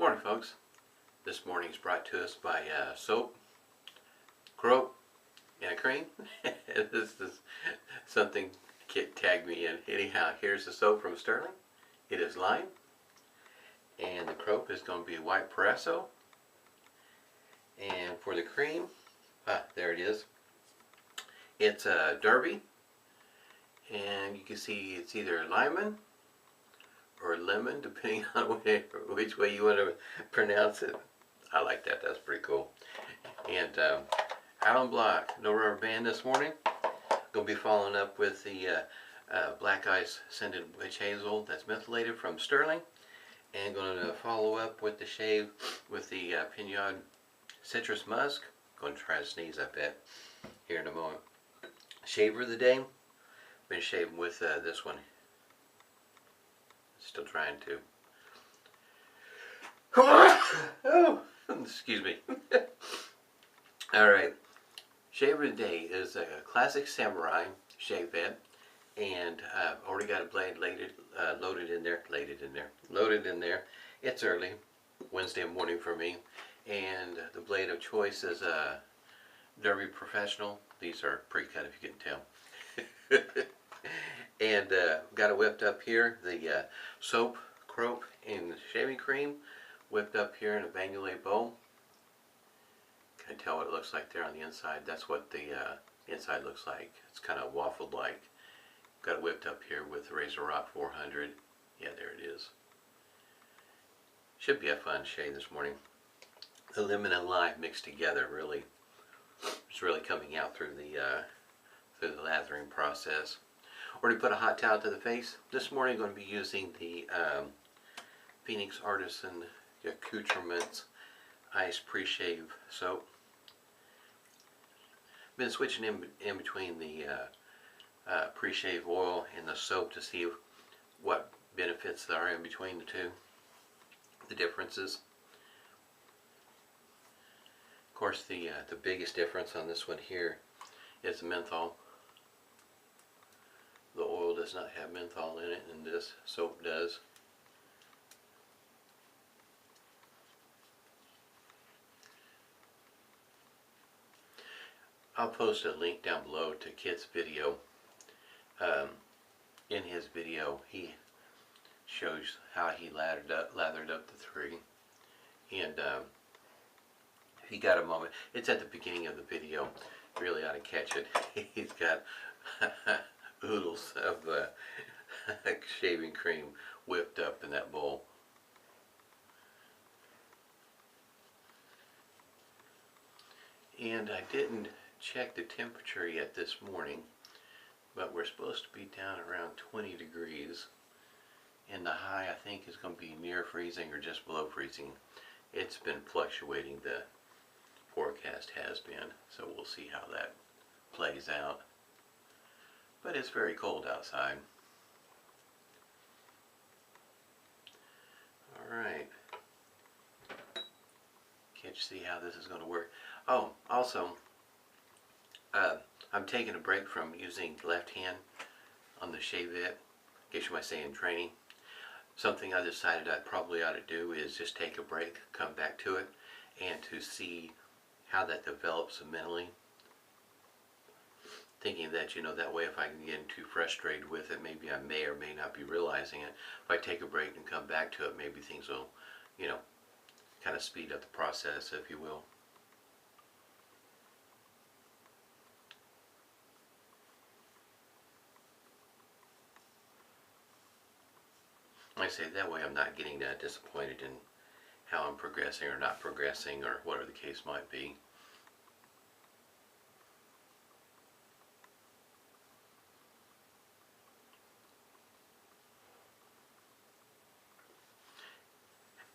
morning, folks. This morning is brought to us by Soap, Croap, and a Cream. This is something Kit tagged me in. Anyhow, here's the soap from Stirling. It is lime. And the Croap is going to be white Proraso. And for the cream, there it is. It's a Derby. And you can see it's either lemon or lemon, depending on which way you want to pronounce it. I like that. That's pretty cool. And Island Block, no rubber band this morning. Going to be following up with the Black Ice Scented Witch Hazel that's mentholated from Stirling. And going to follow up with the shave with the Pinaud Citrus Musk. Going to try to sneeze, I bet, here in a moment. Shaver of the day. Been shaving with this one. Still trying to. Oh, excuse me. Alright. Shaver of the day is a classic samurai Shavette. And I've already got a blade loaded in there. It's early. Wednesday morning for me. And the blade of choice is a Derby Professional. These are pre-cut if you can tell. And got it whipped up here, the soap, Croap, and shaving cream whipped up here in a Bangulate bowl. Can I tell what it looks like there on the inside? That's what the inside looks like. It's kind of waffled like. Got it whipped up here with RazoRock 400. Yeah, there it is. Should be a fun shave this morning. The lemon and lime mixed together really, it's really coming out through the lathering process. Already put a hot towel to the face. This morning I'm going to be using the Phoenix Artisan Accoutrements Ice Preshave soap. Been switching in between the Preshave oil and the soap to see what benefits there are in between the two, the differences. Of course, the biggest difference on this one here is the menthol. The oil does not have menthol in it, and this soap does. I'll post a link down below to Kit's video. In his video, he shows how he lathered up the three. And if you got a moment, it's at the beginning of the video. Really ought to catch it. He's got oodles of shaving cream whipped up in that bowl. And I didn't check the temperature yet this morning, but we're supposed to be down around 20 degrees. And the high, I think, is going to be near freezing or just below freezing. It's been fluctuating, the forecast has been, so we'll see how that plays out. But it's very cold outside. Alright. Can't you see how this is going to work? Oh, also, I'm taking a break from using left hand on the Shavette. I guess you might say in training. Something I decided I probably ought to do is just take a break, come back to it, and to see how that develops mentally. Thinking that, you know, that way if I can get too frustrated with it, maybe I may or may not be realizing it. If I take a break and come back to it, maybe things will, you know, kind of speed up the process, if you will. Like I say, that way I'm not getting disappointed in how I'm progressing or not progressing or whatever the case might be.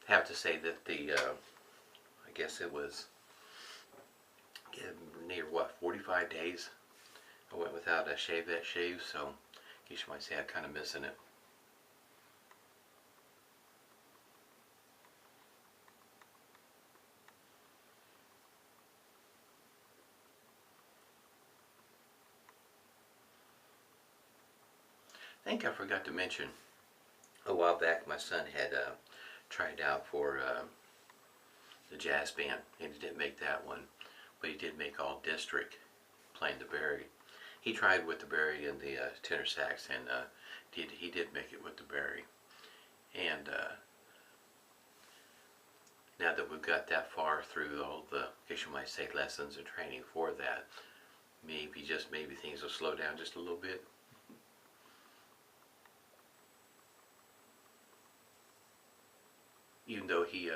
Have to say that the I guess it was near what, 45 days I went without a Shavette shave, so I guess you might say I'm kind of missing it. I think I forgot to mention a while back my son had tried out for the jazz band, and he didn't make that one, but he did make All District, playing the Barry. He tried with the Barry and the tenor sax, and he did make it with the Barry. And now that we've got that far through all the, I guess you might say, lessons and training for that, maybe things will slow down just a little bit. Even though he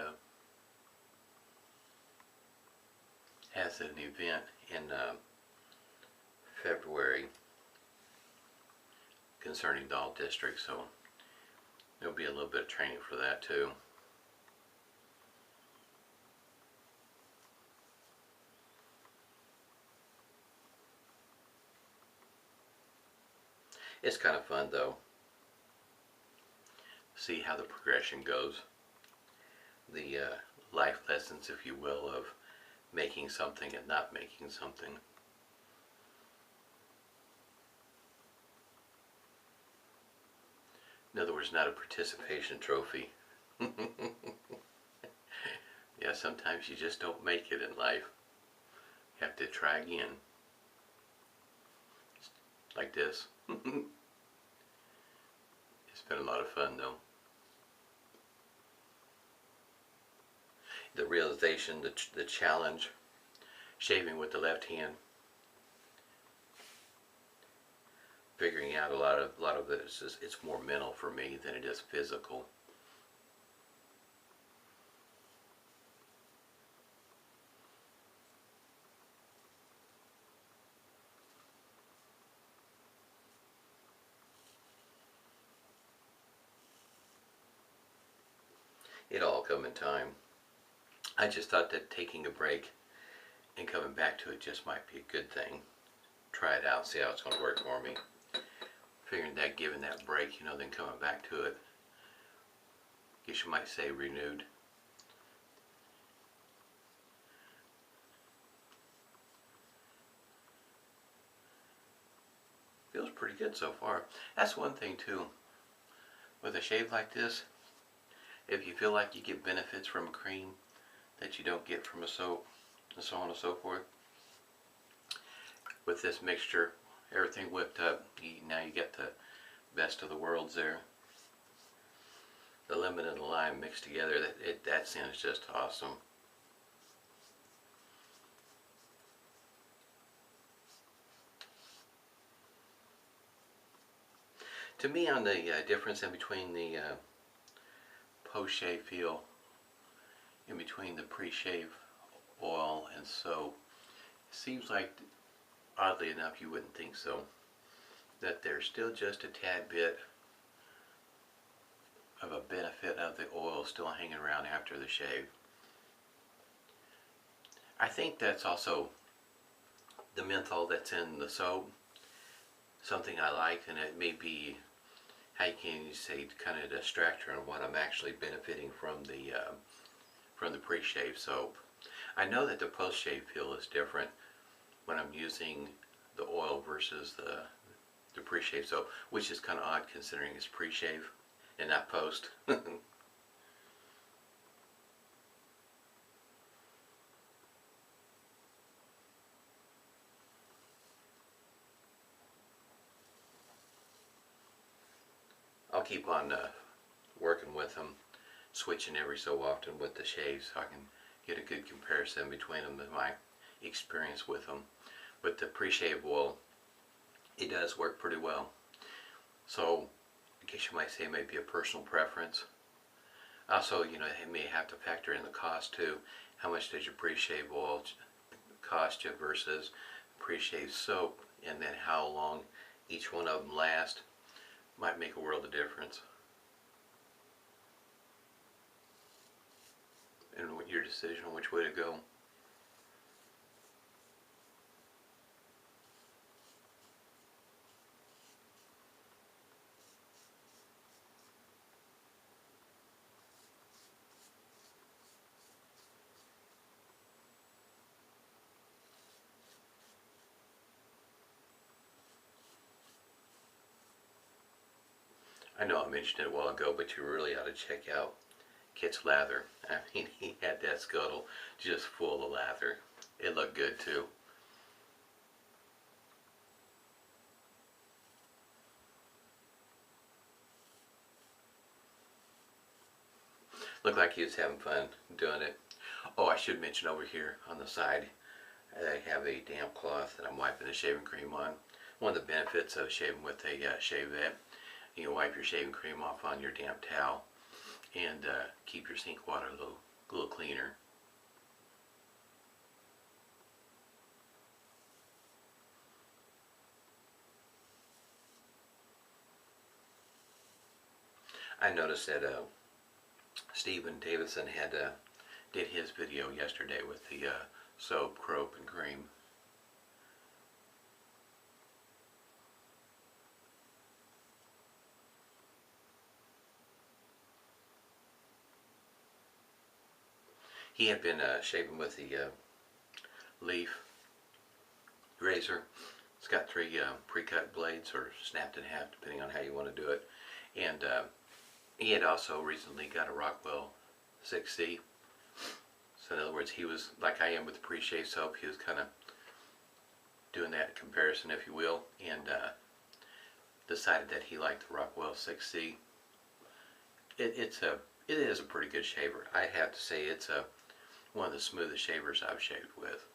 has an event in February concerning the All District, so there'll be a little bit of training for that too. It's kind of fun though. See how the progression goes. The life lessons, if you will, of making something and not making something. In other words, not a participation trophy. Yeah, sometimes you just don't make it in life. You have to try again. Like this. It's been a lot of fun though. The realization, the challenge, shaving with the left hand, figuring out a lot of this is, it's more mental for me than it is physical. It'll all come in time. I just thought that taking a break and coming back to it just might be a good thing. Try it out, see how it's going to work for me. Figuring that, giving that break, then coming back to it, I guess you might say renewed. Feels pretty good so far. That's one thing too. With a shave like this, if you feel like you get benefits from a cream that you don't get from a soap, and so on and so forth, with this mixture, everything whipped up, now you get the best of the worlds there. The lemon and the lime mixed together, that scent is just awesome. To me, on the difference in between the post-shave feel, in between the pre-shave oil and soap, it seems like, oddly enough, you wouldn't think so, that there's still just a tad bit of a benefit of the oil still hanging around after the shave. I think that's also the menthol that's in the soap, something I like, and it may be, how can you say, kind of a distractor on what I'm actually benefiting from the pre-shave soap. I know that the post-shave feel is different when I'm using the oil versus the pre-shave soap, which is kind of odd considering it's pre-shave and not post. I'll keep on working with them, switching every so often with the shaves so I can get a good comparison between them and my experience with them. With the pre-shave oil, it does work pretty well. So I guess you might say maybe a personal preference. Also, it may have to factor in the cost too. How much does your pre-shave oil cost you versus pre-shave soap, and then how long each one of them last might make a world of difference. And your decision on which way to go. I know I mentioned it a while ago, but you really ought to check out catch lather. I mean, he had that scuttle just full of lather. It looked good too. Looked like he was having fun doing it. Oh, I should mention over here on the side, I have a damp cloth that I'm wiping the shaving cream on. One of the benefits of shaving with a Shavette, you can wipe your shaving cream off on your damp towel and keep your sink water a little cleaner. I noticed that Stephen Davidson did his video yesterday with the soap, croap, and cream. He had been shaving with the leaf razor. It's got 3 pre-cut blades, or snapped in half depending on how you want to do it. And he had also recently got a Rockwell 6C. So in other words, he was, like I am with the Preshave soap, he was kind of doing that comparison, if you will, and decided that he liked the Rockwell 6C. It is a pretty good shaver. I have to say it's one of the smoothest shavers I've shaved with.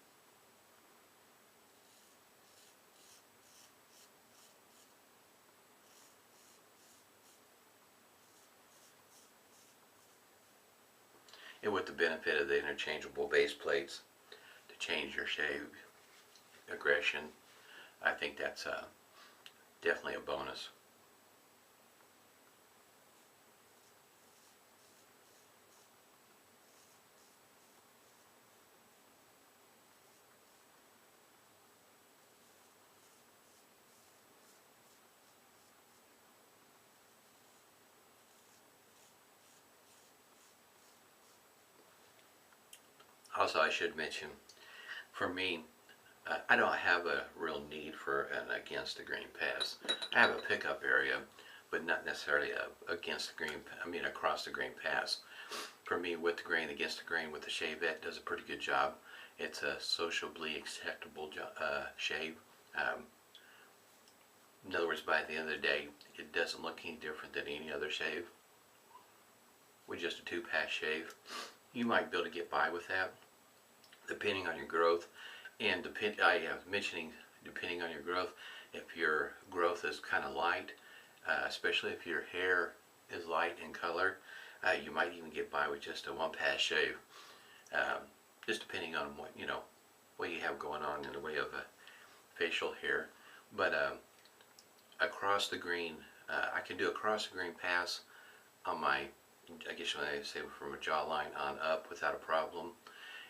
And with the benefit of the interchangeable base plates to change your shave aggression, I think that's definitely a bonus. Also, I should mention, for me, I don't have a real need for an against the grain pass. I have a pickup area, but not necessarily against the grain, across the grain pass. For me, with the grain, against the grain with the Shavette does a pretty good job. It's a sociably acceptable shave. In other words, by the end of the day, it doesn't look any different than any other shave. With just a 2-pass shave, you might be able to get by with that, depending on your growth. And I was mentioning, depending on your growth, if your growth is kind of light, especially if your hair is light in color, you might even get by with just a 1-pass shave, just depending on what you have going on in the way of facial hair. But across the green, I can do across the green pass on my, I guess when I say from a jawline on up without a problem.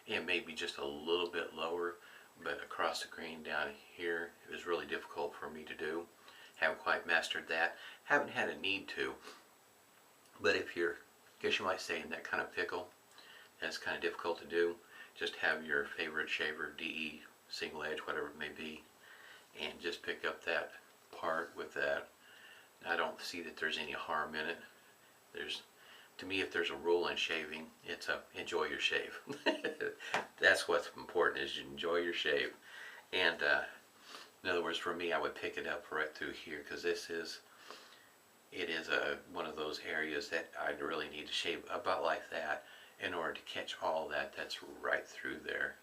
And maybe just a little bit lower, but across the green down here, it was really difficult for me to do. Haven't quite mastered that. Haven't had a need to. But if you're, I guess you might say, in that kind of pickle, that's kind of difficult to do. Just have your favorite shaver, DE, single edge, whatever it may be, and just pick up that part with that. I don't see that there's any harm in it. To me, if there's a rule in shaving, it's enjoy your shave. That's what's important, is you enjoy your shave. And in other words, for me, I would pick it up right through here, because it is one of those areas that I really need to shave about like that in order to catch all that that's right through there.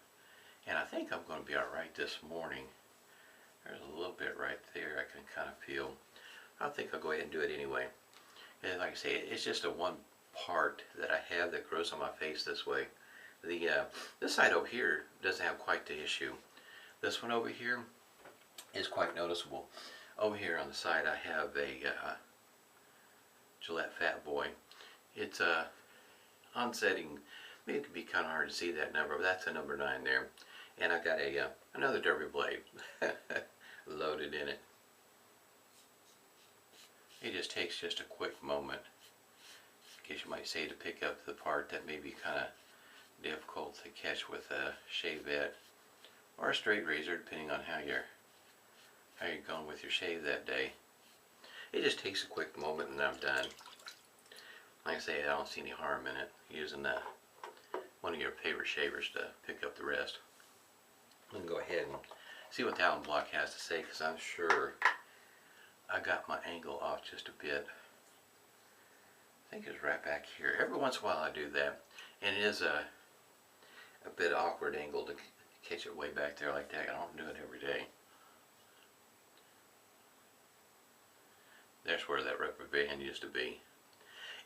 And I think I'm going to be all right this morning. There's a little bit right there I can kind of feel. I think I'll go ahead and do it anyway. And like I say, it's just a one part that I have that grows on my face this way. This side over here doesn't have quite the issue. This one over here is quite noticeable. Over here on the side I have a Gillette Fat Boy. It's onsetting, maybe it could be kind of hard to see that number, but that's a number 9 there. And I got another derby blade loaded in it. It just takes just a quick moment, I guess you might say, to pick up the part that may be kind of difficult to catch with a Shavette or a straight razor, depending on how you're going with your shave that day. It just takes a quick moment and I'm done. Like I say, I don't see any harm in it, using one of your favorite shavers to pick up the rest. I'm going to go ahead and see what the Allen block has to say, because I'm sure I got my angle off just a bit. I think it's right back here. Every once in a while I do that, and it is a bit awkward angle to catch it way back there like that. I don't do it every day. There's where that rubber band used to be.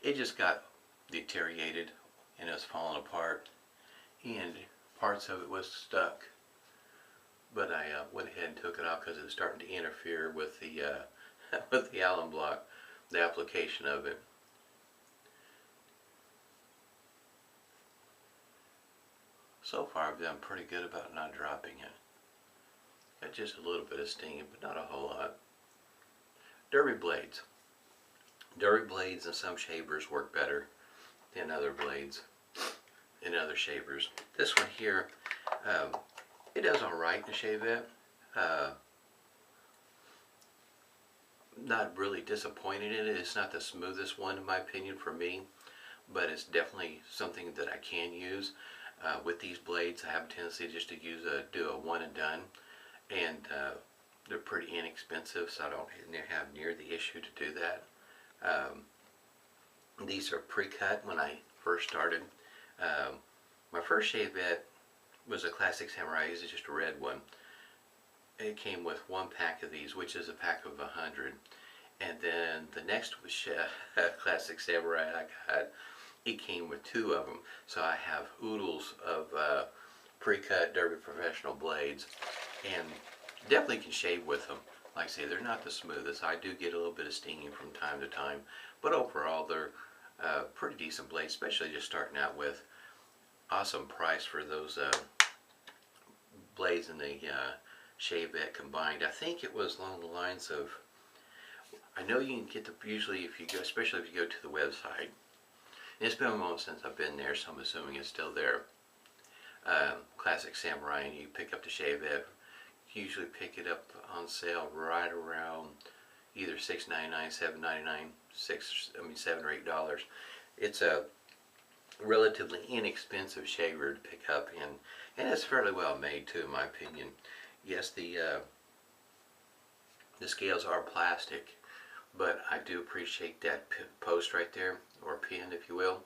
It just got deteriorated and it was falling apart, and parts of it was stuck. But I went ahead and took it off because it was starting to interfere with the with the Allen block, the application of it. So far I've done pretty good about not dropping it. Got just a little bit of stinging, but not a whole lot. Derby blades. Derby blades and some shavers work better than other blades and other shavers. This one here, it does alright in the Shavette. Not really disappointed in it. It's not the smoothest one in my opinion for me, but it's definitely something that I can use. With these blades, I have a tendency just to do a one and done, and they're pretty inexpensive, so I don't have near the issue to do that. These are pre-cut when I first started. My first Shavette was a classic samurai. It was just a red one. It came with one pack of these, which is a pack of 100. And then the next was classic samurai I got. It came with 2 of them. So I have oodles of pre-cut Derby Professional blades, and definitely can shave with them. Like I say, they're not the smoothest. I do get a little bit of stinging from time to time, but overall they're pretty decent blades, especially just starting out with. Awesome price for those blades and the Shavette combined. I think it was along the lines of, I know you can get the, usually if you go, especially if you go to the website, and it's been a moment since I've been there, so I'm assuming it's still there. Classic Samurai, and you pick up the Shavette. You usually pick it up on sale right around either $6.99, $7.99, $7 or $8. It's a relatively inexpensive shaver to pick up, and it's fairly well made too, in my opinion. Yes, the scales are plastic, but I do appreciate that post right there, or pin if you will.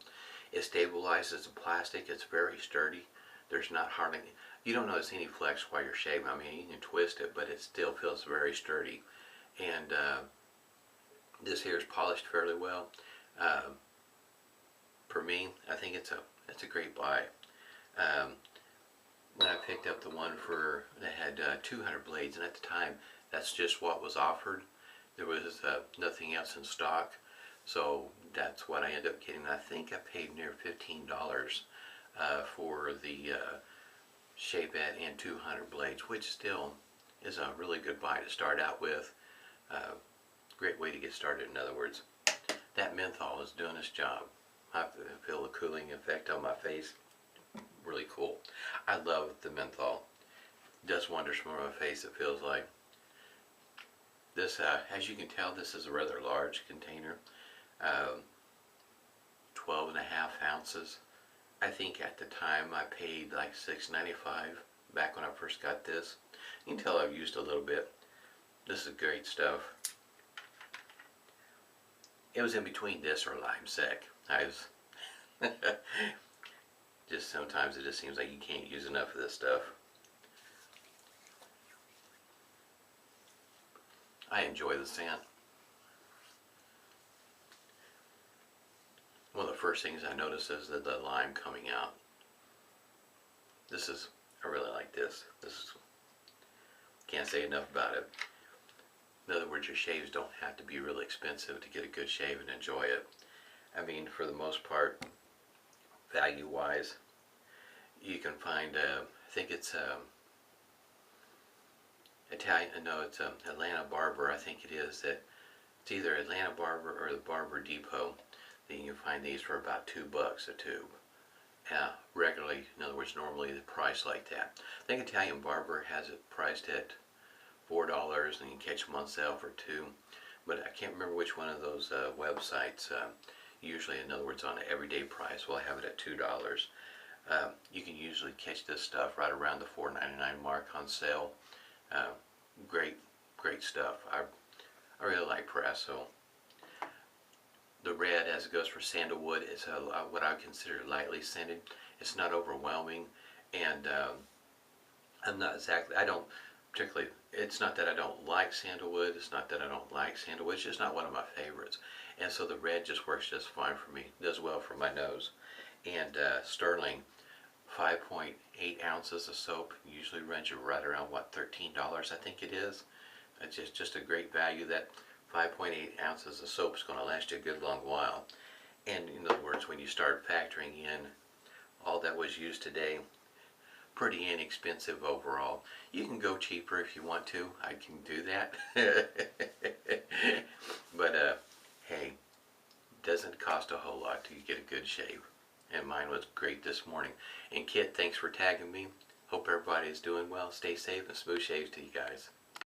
It stabilizes the plastic. It's very sturdy. There's not hardly, you don't notice any flex while you're shaving. I mean, you can twist it, but it still feels very sturdy. And this here is polished fairly well. For me, I think it's a great buy. When I picked up the one that had 200 blades, and at the time, that's just what was offered. There was nothing else in stock, so that's what I ended up getting. I think I paid near $15 for the Shavette and 200 blades, which still is a really good buy to start out with. Great way to get started, in other words. That menthol is doing its job. I feel the cooling effect on my face. Really cool. I love the menthol. It does wonders for my face, it feels like. This, as you can tell, this is a rather large container. 12.5 ounces. I think at the time I paid like $6.95 back when I first got this. You can tell I've used a little bit. This is great stuff. It was in between this or lime sec. I was just sometimes it just seems like you can't use enough of this stuff. I enjoy the scent. One of the first things I notice is that the lime coming out. I really like this. Can't say enough about it. In other words, your shaves don't have to be really expensive to get a good shave and enjoy it. I mean, for the most part, value-wise, you can find, I think it's Italian, no, it's Atlanta Barber, I think it is. That it's either Atlanta Barber or the Barber Depot. Then you can find these for about $2 a tube. Regularly, in other words, normally the price like that. I think Italian Barber has it priced at $4, and you can catch them on sale for $2. But I can't remember which one of those websites Usually, in other words, on an everyday price, we'll have it at $2. You can usually catch this stuff right around the $4.99 mark on sale. Great, great stuff. I really like Proraso. The red, as it goes for sandalwood, is what I would consider lightly scented. It's not overwhelming, and I don't particularly, it's not that I don't like sandalwood, it's not that I don't like sandalwood, it's just not one of my favorites. And so the red just works just fine for me, does well for my nose. And Stirling, 5.8 ounces of soap, usually runs you right around, what, $13 I think it is. It's just a great value. That 5.8 ounces of soap is going to last you a good long while. And in other words, when you start factoring in all that was used today, pretty inexpensive overall. You can go cheaper if you want to. I can do that. But hey, doesn't cost a whole lot to get a good shave. And mine was great this morning. And Kit, thanks for tagging me. Hope everybody is doing well. Stay safe and smooth shaves to you guys.